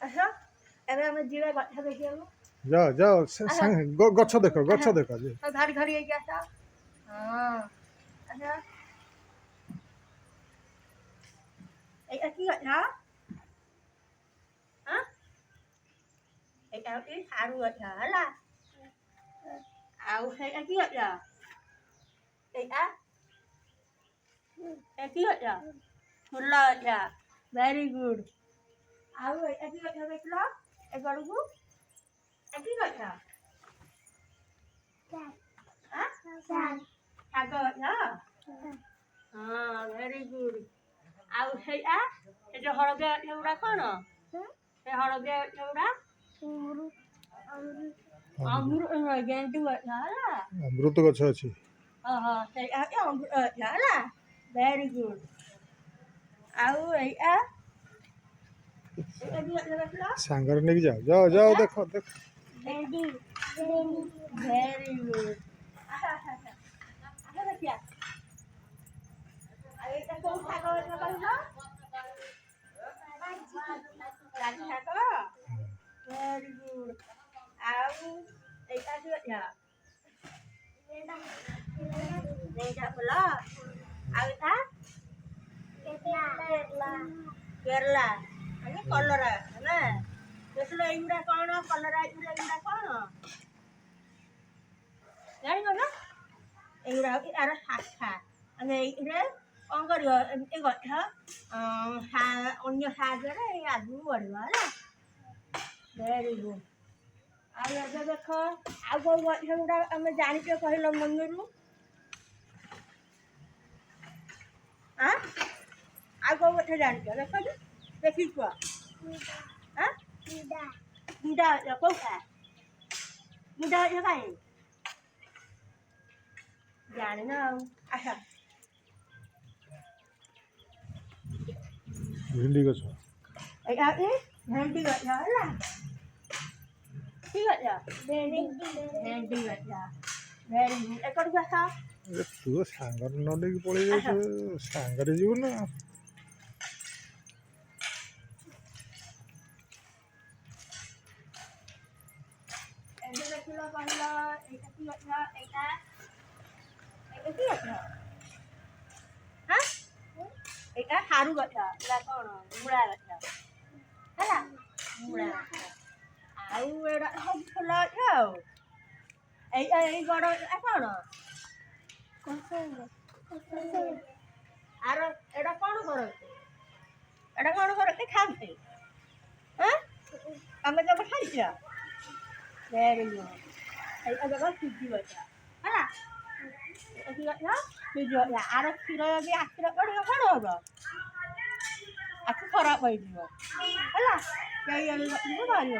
ଆସ ଏବେ ଆମେ ଯିବା ଗଛ ଦେଖିବାକୁ। ଯାଅ ଯାଅ ଗଛ ଦେଖ ଗଛ ଦେଖ ଯେ ଧରି ଧରି ହେଇକି ଆସ। ହଁ ଆସ এইটা কি ଗଛ? ହଁ এইଟା ହଉଛି ସାରୁ ଗଛ ହେଲା। ଆଉ ସେଇଟା କି ଗଛ? এইটা কি ଗଛ? ଫୁଲ ଗଛ। Very good. ଆଉ ଏଇଟା କି ଗଛ ଦେଖିଲ ଏ ଗଡ଼କୁ? ଏ କି ଗଛ? ଶାଗ ଗଛ। ହଁ ଭେରି ଗୁଡ୍। ଆଉ ସେଇଟା ସେ ଯୋଉ ହଳଦିଆ ଗଛ ଗୁଡ଼ା କ'ଣ? ସେ ହଳଦିଆ ଗଛ ଗୁଡ଼ା ଗେଣ୍ଡୁ ଗଛ ହେଲା। ଅମୃତ ଗଛ ଅଛି। ଓହୋ ସେଇଟା ହଉଛି ଅମୃତ ଗଛ ହେଲା। Very good. ଆଉ ଏଇଟା କି ଗଛ ଦେଖିଲ? ସାଙ୍ଗରେ ନେଇକି ଯାଅ ଯାଅ ଯାଅ ଦେଖ ଦେଖ। Very good. ଆସ ଦେଖିଆ। ଆଉ ଏଇଟା କୋଉ ଶାଗ ଗଛ କହିଲ? ରାଜି ଶାଗ। Very good. ଆଉ ଏଇଟା କି ଗଛ? ନେଉଟା ଫୁଲ। ଆଉ ଏଇଟା କେରଲା ମାନେ କଲରା ନା ଦେଖିଲ ଏଇଗୁଡ଼ା କ'ଣ କଲରା ଏଇଗୁଡ଼ା କ'ଣ ଜାଣିବ ନା? ଏଇଗୁଡ଼ା ହଉଛି ତାର ଶାଖା। ଆମେ ଏଇଥିରେ କ'ଣ କରିବ ଏମିତି ଗଛ ଅନ୍ୟ ସାହାଯ୍ୟରେ ଏଇ ଆଗକୁ ବଢ଼ିବ ହେଲା। Very good. ଆଉ ଏବେ ଦେଖ ଆଉ କୋଉ ଗଛ ଗୁଡ଼ା ଆମେ ଜାଣିଛ କହିଲ ମନରୁ? ଆଉ କୋଉ ଗଛ ଜାଣିଛ ଦେଖ ଦେଖିକି କୁହ। ମୁଣ୍ଡା ଗଛ କୋଉଟା? ମୁଣ୍ଡା ଗଛ କାହିଁ ଜାଣିନ ଆଉ। ଆସ ଭେଣ୍ଡି ଗଛ। ଏଇଟା ହଉଛି ଭେଣ୍ଡି ଗଛ ହେଲା। କି ଗଛ? ଭେଣ୍ଡି ଗଛ। Very good. ଏକଡ଼କୁ ଆସ। ତୁ ସାଙ୍ଗରେ ନ ନେଇକି ପଳେଇ ଯାଉଛୁ ସାଙ୍ଗରେ ଯିବୁ ନା। ଏବେ ଦେଖିଲ କହିଲ ଏଇଟା କି ଗଛ? ଏଇଟା କି ଗଛ? ଏଇଟା ସାରୁ ଗଛ। ଏଇଟା କ'ଣ ମୂଳା ଗଛ ହେଲା। ମୂଳା ଗଛ। ଆଉ ଏଇଟା ସବୁ ଫୁଲ ଗଛ। ଆଉ ଏଇ ବଡ଼ ଏଇଟା କ'ଣ? ଆର ଏଇଟା କ'ଣ କରନ୍ତି? ଏଇଟା କ'ଣ କରନ୍ତି ଖାଆନ୍ତି? ତମେ କେବେ ଖାଇଛ? Very good. এইটা দেখো সুজি গছ ହେଲା। কি ଗଛ? ସୁଜି ଗଛ। ଆର କ୍ଷୀର ଯଦି ଆଖିରେ ପଡ଼ିବ କ'ଣ ହବ? ଆଖି ଖରାପ ହେଇଯିବ ହେଲା। କେହି ଏଇ ଗଛକୁ ଧରିବନି।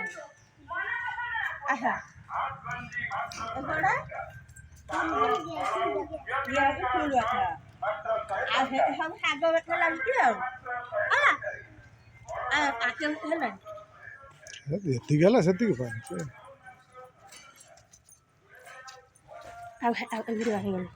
ଆସ ଏପଟେ ଇଏ ହେଉଛି ଫୁଲ ଗଛ। ଆଉ ସେଠି ସବୁ ଶାଗ ଗଛ ଲାଗିଛି ଆଉ ହେଲା। ପାଞ୍ଚ ମିନିଟ୍ ହେଲାଣି। ଯେତିକି ହେଲା ସେତିକି ପାଞ୍ଚ। ଆଉ ଏଗୁଡ଼ା ହେଇଗଲା।